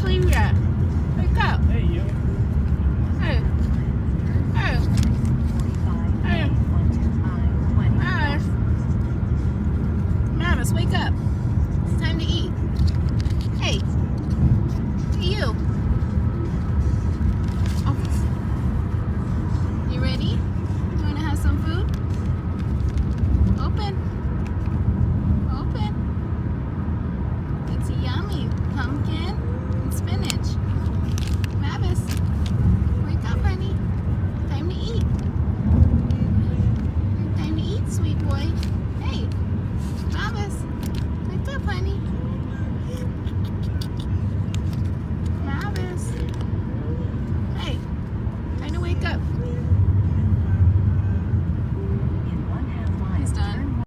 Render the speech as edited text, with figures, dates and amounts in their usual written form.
sleep yet. Wake up. Hey, you. Hey. Hey. Hey. Mavis, wake up. It's time to eat. Hey. You.